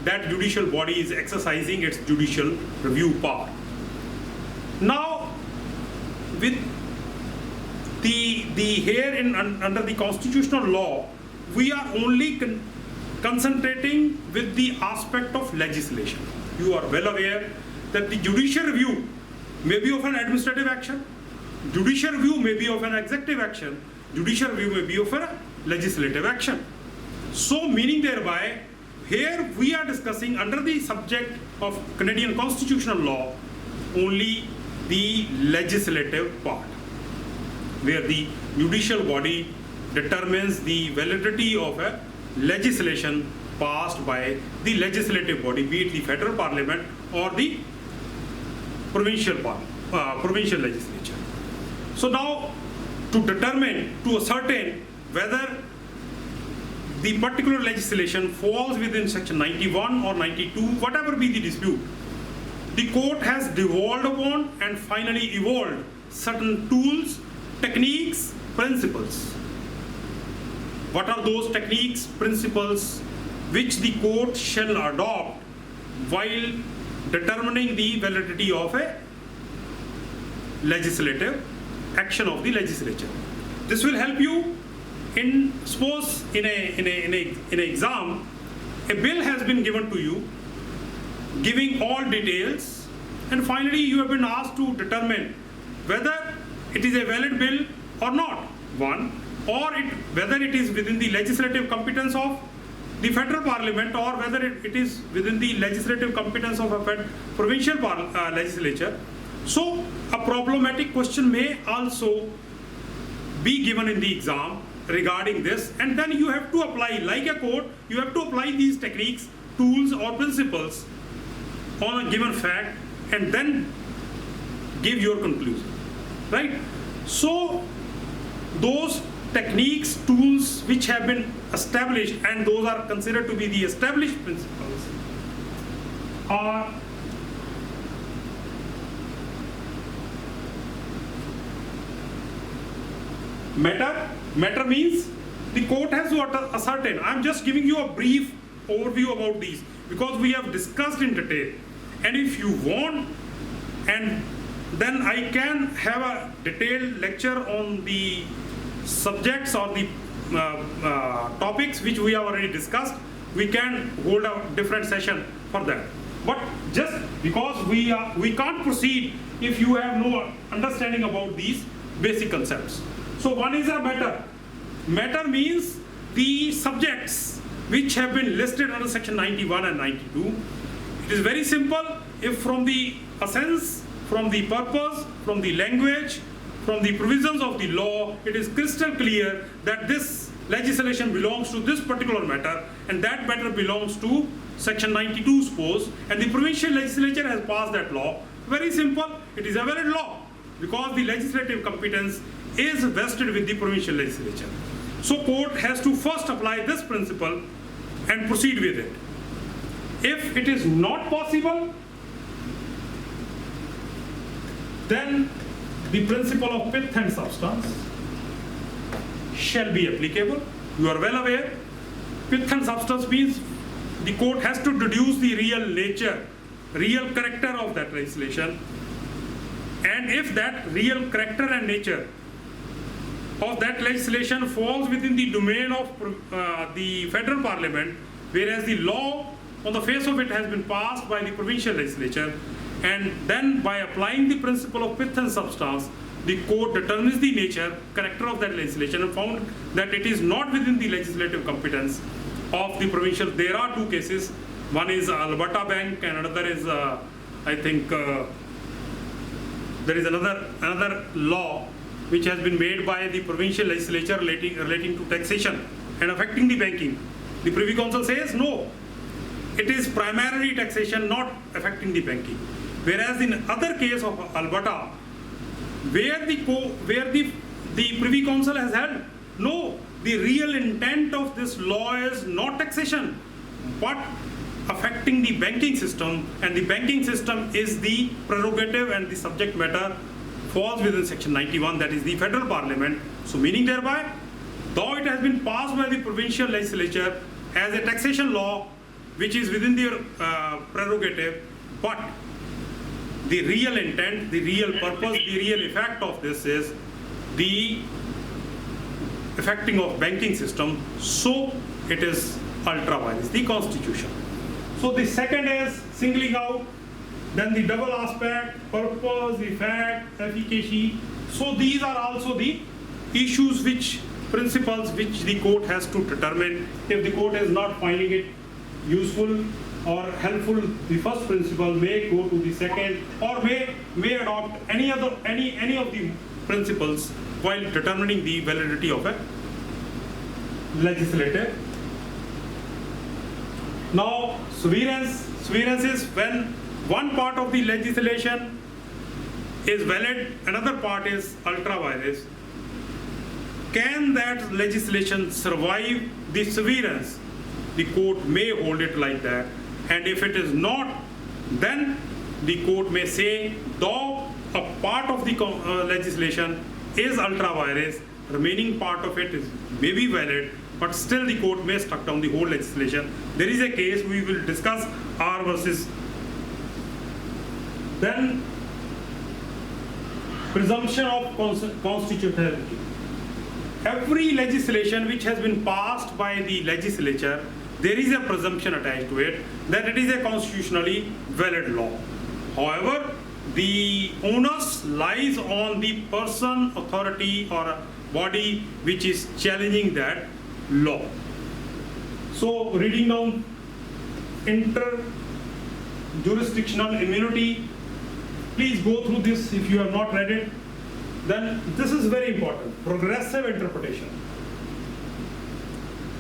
that judicial body is exercising its judicial review power. Now, with under the constitutional law, we are only concentrating with the aspect of legislation. You are well aware that the judicial review may be of an administrative action, judicial review may be of an executive action, judicial review may be of a legislative action. So meaning thereby, here we are discussing under the subject of Canadian constitutional law only the legislative part, where the judicial body determines the validity of a legislation passed by the legislative body, be it the federal parliament or the provincial legislature. So now, to ascertain whether the particular legislation falls within section 91 or 92, whatever be the dispute, the court has devolved upon and finally evolved certain tools, techniques, principles. What are those techniques, principles which the court shall adopt while determining the validity of a legislative action of the legislature? This will help you in, suppose in an exam, a bill has been given to you, giving all details, and finally you have been asked to determine whether it is a valid bill or not, one, or whether it is within the legislative competence of the federal parliament, or whether it is within the legislative competence of a provincial legislature. So a problematic question may also be given in the exam regarding this, and then you have to apply, like a court, you have to apply these techniques, tools or principles on a given fact and then give your conclusion, right? So those techniques, tools which have been established, and those are considered to be the established principles, are matter means the court has to ascertain. I'm just giving you a brief overview about these because we have discussed in detail, and if you want, and then I can have a detailed lecture on the subjects or the topics which we have already discussed. We can hold a different session for that. But just because we can't proceed if you have no understanding about these basic concepts. So one is a matter. Matter means the subjects which have been listed under section 91 and 92. It is very simple. If from the essence, from the purpose, from the language, from the provisions of the law, it is crystal clear that this legislation belongs to this particular matter, and that matter belongs to section 92, suppose, and the provincial legislature has passed that law. Very simple, it is a valid law because the legislative competence is vested with the provincial legislature. So court has to first apply this principle and proceed with it. If it is not possible, then the principle of pith and substance shall be applicable. You are well aware, pith and substance means the court has to deduce the real nature, real character of that legislation, and if that real character and nature of that legislation falls within the domain of the federal parliament, whereas the law on the face of it has been passed by the provincial legislature, and then by applying the principle of pith and substance, the court determines the nature, character of that legislation and found that it is not within the legislative competence of the provincial. There are two cases. One is Alberta Bank and another is, I think, there is another law which has been made by the provincial legislature relating to taxation and affecting the banking. The Privy Council says no, it is primarily taxation, not affecting the banking. Whereas in other case of Alberta, where the Privy Council has held, no, the real intent of this law is not taxation, but affecting the banking system, and the banking system is the prerogative and the subject matter falls within section 91, that is the federal parliament. So meaning thereby, though it has been passed by the provincial legislature as a taxation law, which is within their prerogative, but the real intent, the real purpose, the real effect of this is the affecting of banking system, so it is ultra vires, the constitution. So the second is singling out, then the double aspect, purpose, effect, efficacy. So these are also the issues which, principles which the court has to determine. If the court is not finding it useful or helpful, the first principle may go to the second, or may adopt any of the principles while determining the validity of a legislative. Now, severance is when one part of the legislation is valid, another part is ultra vires. Can that legislation survive the severance? The court may hold it like that, and if it is not, then the court may say, though a part of the legislation is ultra vires, remaining part of it is may be valid, but still the court may struck down the whole legislation. There is a case we will discuss, R versus. Then presumption of constitutionality. Every legislation which has been passed by the legislature, there is a presumption attached to it that it is a constitutionally valid law. However, the onus lies on the person, authority, or a body which is challenging that law. So, reading down inter-jurisdictional immunity, please go through this if you have not read it. Then this is very important, progressive interpretation.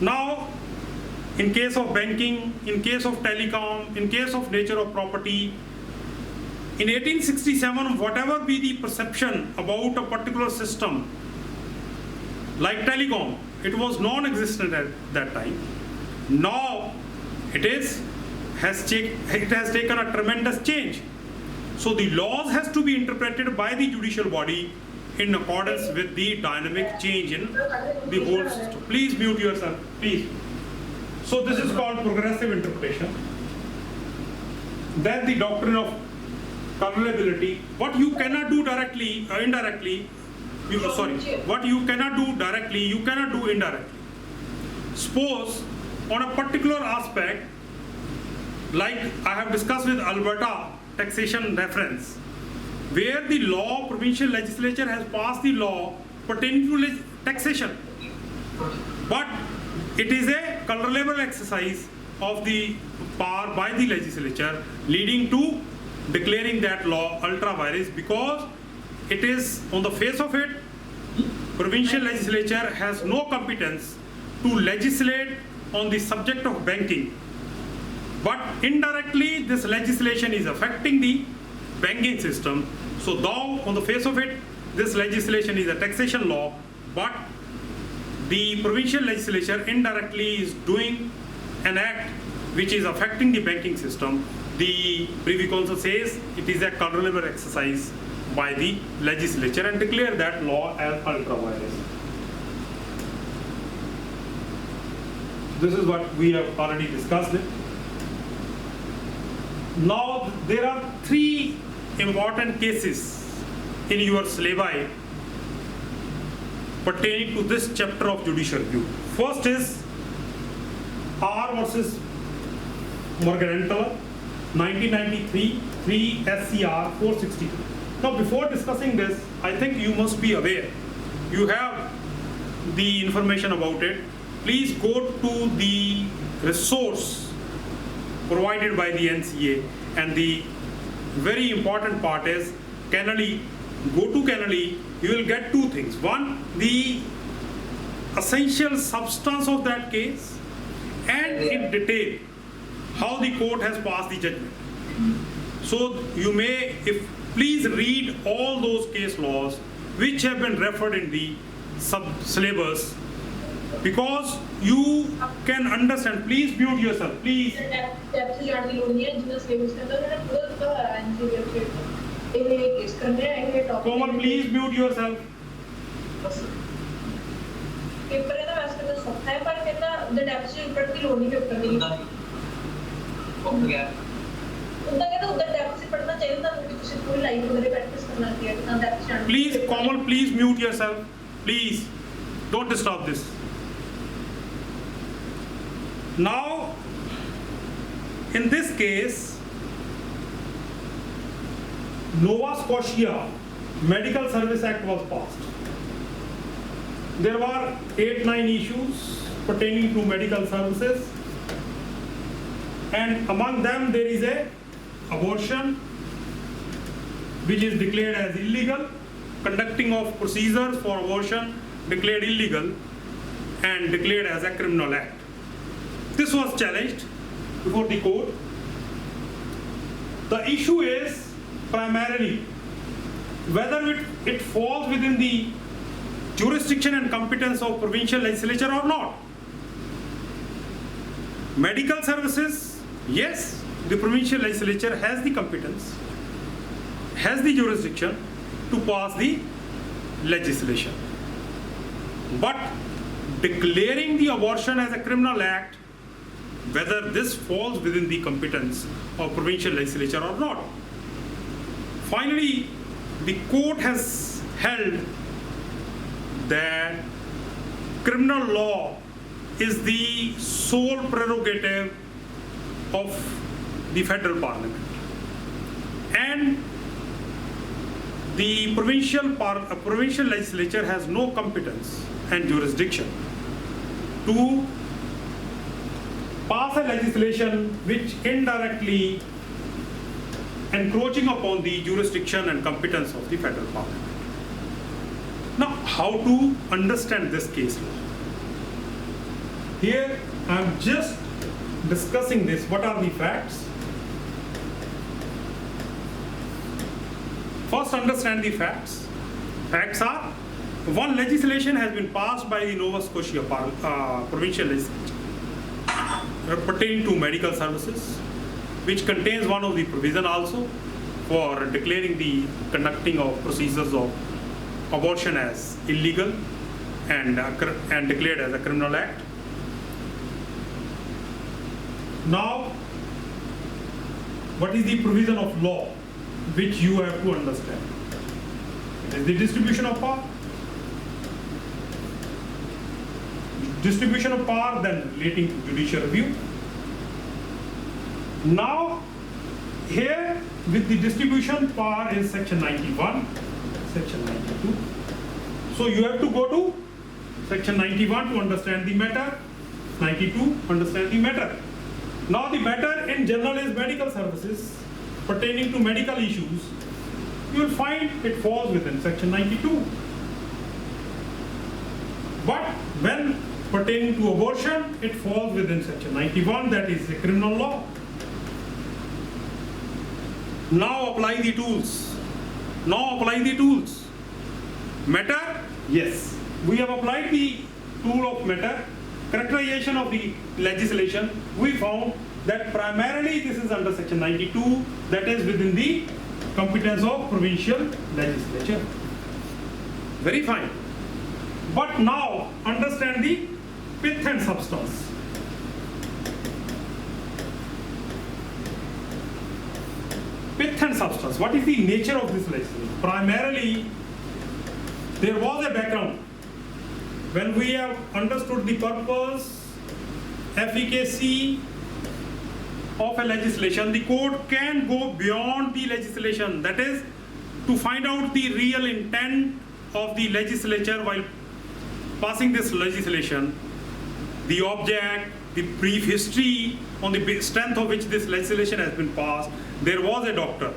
Now, in case of banking, in case of telecom, in case of nature of property, in 1867, whatever be the perception about a particular system, like telecom, it was non-existent at that time. Now, it has taken a tremendous change. So the laws has to be interpreted by the judicial body in accordance with the dynamic change in the whole system. Please mute yourself, please. So this is called progressive interpretation. Then the doctrine of cumulability. What you cannot do directly, indirectly, what you cannot do directly, you cannot do indirectly. Suppose on a particular aspect, like I have discussed with Alberta taxation reference, where the law, provincial legislature has passed the law pertaining to taxation, but it is a color-level exercise of the power by the legislature, leading to declaring that law ultra vires, because it is on the face of it, provincial legislature has no competence to legislate on the subject of banking, but indirectly this legislation is affecting the banking system. So though on the face of it this legislation is a taxation law, but the provincial legislature indirectly is doing an act which is affecting the banking system, the Privy Council says it is a color-level exercise by the legislature and declare that law as ultra vires. This is what we have already discussed. Now there are three important cases in your syllabi pertaining to this chapter of judicial review. First is R versus Morganenthaler, 1993, 3 SCR 462. Now before discussing this, I think you must be aware, you have the information about it. Please go to the resource provided by the NCA, and the very important part is Kennelly. Go to Kennelly, you will get two things. One, the essential substance of that case, and in detail how the court has passed the judgment. So you may, please read all those case laws which have been referred in the syllabus, because you can understand. Please mute yourself, please. Komal, please mute yourself. ਉੱਠ ਗਿਆ। उनका कहना उधर depth से पढ़ना चाहिए था, क्योंकि तुझे पूरी लाइन वगैरह प्रैक्टिस करना चाहिए था डेप्थ से। Please, Komal, please mute yourself. Please, don't disturb this. Now, in this case, Nova Scotia Medical Service Act was passed. There were 8-9 issues pertaining to medical services, and among them there is a abortion, which is declared as illegal, conducting of procedures for abortion declared illegal and declared as a criminal act. This was challenged before the court. The issue is primarily whether it falls within the jurisdiction and competence of provincial legislature or not. Medical services, yes, the provincial legislature has the competence, has the jurisdiction to pass the legislation. But declaring the abortion as a criminal act, whether this falls within the competence of provincial legislature or not. Finally, the court has held that criminal law is the sole prerogative of the federal parliament, and the provincial legislature has no competence and jurisdiction to pass a legislation which indirectly encroaching upon the jurisdiction and competence of the federal parliament. Now, how to understand this case law? Here I am just discussing this. What are the facts? First, understand the facts. Facts are: one, legislation has been passed by the Nova Scotia provincial legislature pertaining to medical services, which contains one of the provision also for declaring the conducting of procedures of abortion as illegal and declared as a criminal act. Now, what is the provision of law which you have to understand? It is the distribution of power. Distribution of power, then relating to judicial review. Now, here with the distribution power is section 91, section 92. So you have to go to section 91 to understand the matter, 92 understand the matter. Now, the matter in general is medical services pertaining to medical issues. You will find it falls within section 92. But when pertaining to abortion, it falls within section 91, that is a criminal law. Now apply the tools. Now apply the tools. Matter, yes, we have applied the tool of matter. Characterization of the legislation, we found that primarily this is under section 92, that is within the competence of provincial legislature. Very fine. But now understand the pith and substance. Pith and substance. What is the nature of this legislation? Primarily, there was a background. When we have understood the purpose, efficacy of a legislation, the court can go beyond the legislation. That is, to find out the real intent of the legislature while passing this legislation, the object, the brief history on the strength of which this legislation has been passed. There was a doctor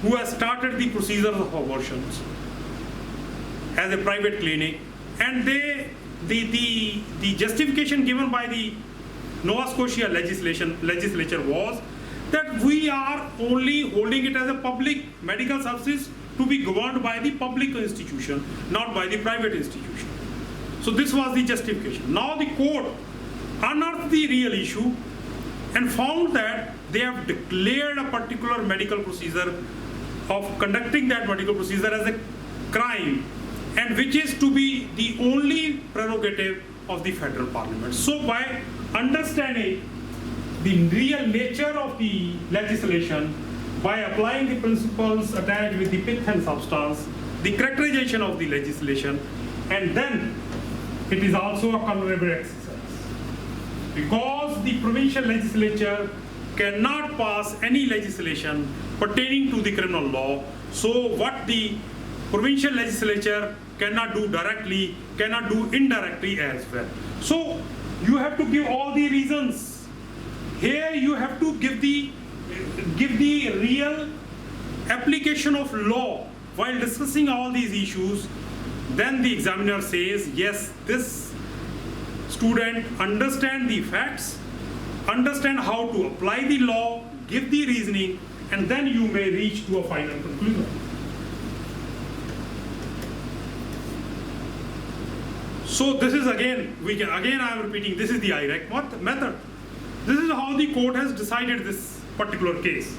who has started the procedures of abortions as a private clinic. And the justification given by the Nova Scotia legislature was that we are only holding it as a public medical service to be governed by the public institution, not by the private institution. So this was the justification. Now the court unearthed the real issue and found that they have declared a particular medical procedure of conducting that medical procedure as a crime, and which is to be the only prerogative of the federal parliament. So by understanding the real nature of the legislation by applying the principles attached with the pith and substance, the characterization of the legislation, and then it is also a cumulative exercise. Because the provincial legislature cannot pass any legislation pertaining to the criminal law, so what the provincial legislature cannot do directly, cannot do indirectly as well. So you have to give all the reasons. Here you have to give the real application of law while discussing all these issues. Then the examiner says, yes, this student understand the facts, understand how to apply the law, give the reasoning, and then you may reach to a final conclusion. So this is again I am repeating, this is the IRAC method. This is how the court has decided this particular case.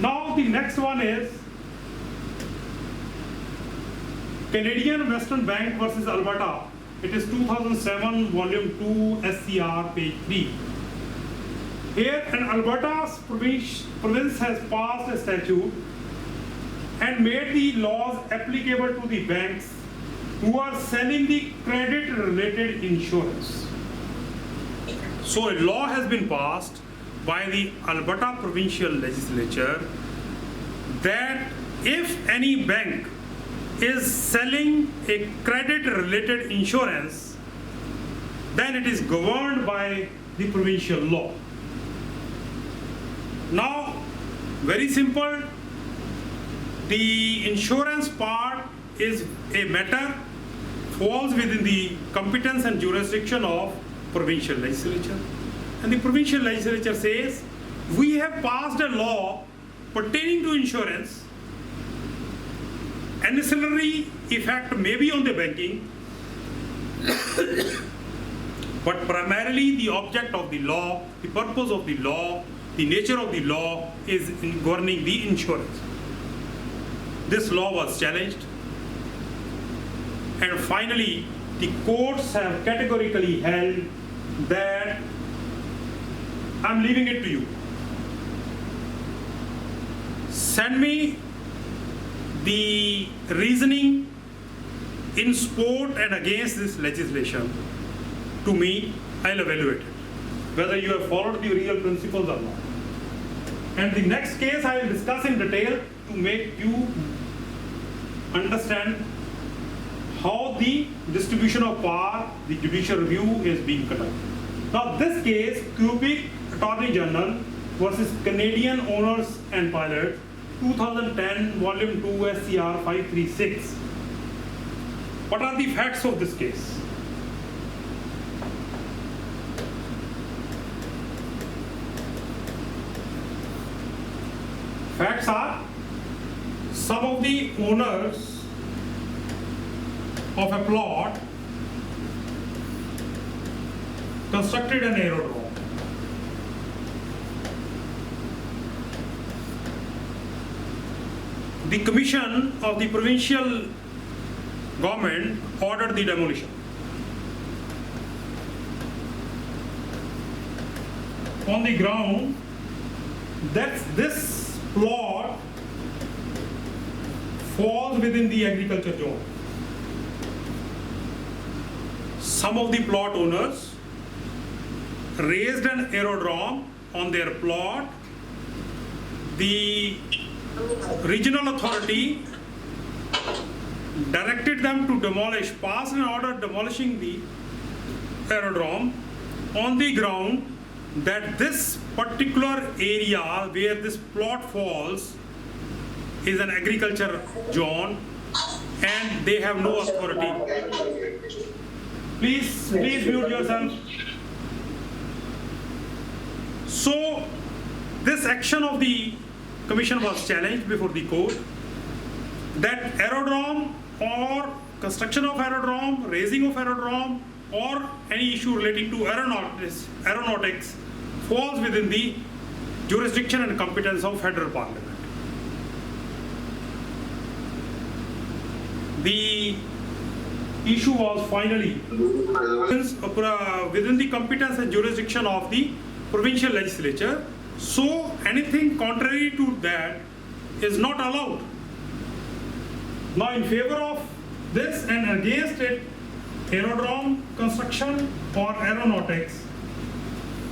Now the next one is Canadian Western Bank versus Alberta. It is 2007 volume 2 SCR page 3. Here an Alberta's province has passed a statute and made the laws applicable to the banks who are selling the credit related insurance. So a law has been passed by the Alberta provincial legislature that if any bank is selling a credit related insurance, then it is governed by the provincial law. Now, very simple, the insurance part is a matter falls within the competence and jurisdiction of provincial legislature. And the provincial legislature says, we have passed a law pertaining to insurance. Ancillary effect may be on the banking, but primarily the object of the law, the purpose of the law, the nature of the law is in governing the insurance. This law was challenged, and finally the courts have categorically held that I'm leaving it to you. Send me the reasoning in support and against this legislation to me. I'll evaluate it, whether you have followed the real principles or not. And the next case I will discuss in detail to make you understand how the distribution of power, the judicial review is being conducted. Now this case, Quebec Attorney General versus Canadian Owners and Pilots, 2010 volume 2 SCR 536. What are the facts of this case? Facts are, some of the owners of a plot constructed an aerodrome. The commission of the provincial government ordered the demolition. On the ground that this plot falls within the agriculture zone. Some of the plot owners raised an aerodrome on their plot. The regional authority directed them to demolish, passed an order demolishing the aerodrome on the ground that this particular area where this plot falls is an agriculture zone and they have no authority. Please mute yourself. So this action of the commission was challenged before the court, that aerodrome or construction of aerodrome, raising of aerodrome, or any issue relating to aeronautics falls within the jurisdiction and competence of federal parliament. The issue was finally within the competence and jurisdiction of the provincial legislature. So anything contrary to that is not allowed. Now in favor of this and against it, aerodrome construction or aeronautics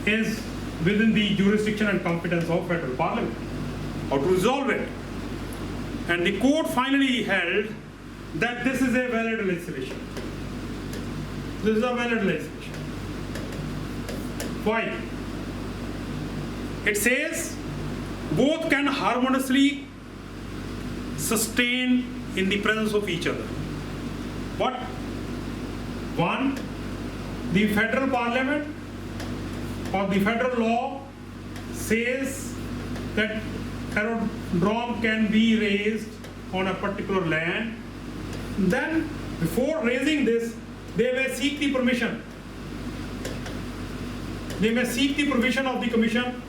is within the jurisdiction and competence of federal parliament. How to resolve it? And the court finally held that this is a valid legislation. This is a valid legislation. Why? It says both can harmoniously sustain in the presence of each other. What? One, the federal parliament or the federal law says that aerodrome can be raised on a particular land. Then, before raising this, they may seek the permission. They may seek the permission of the commission.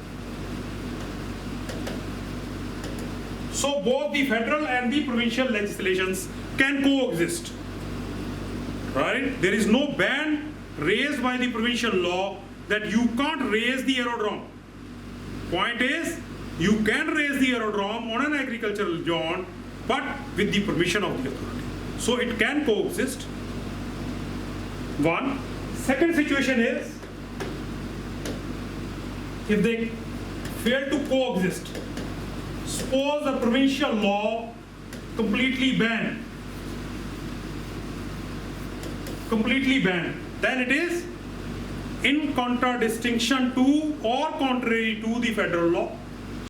So both the federal and the provincial legislations can coexist. Right? There is no ban raised by the provincial law that you can't raise the aerodrome. Point is, you can raise the aerodrome on an agricultural zone, but with the permission of the authority. So it can coexist. One. Second situation is, if they fail to coexist, suppose the provincial law completely banned, then it is in contradistinction to or contrary to the federal law.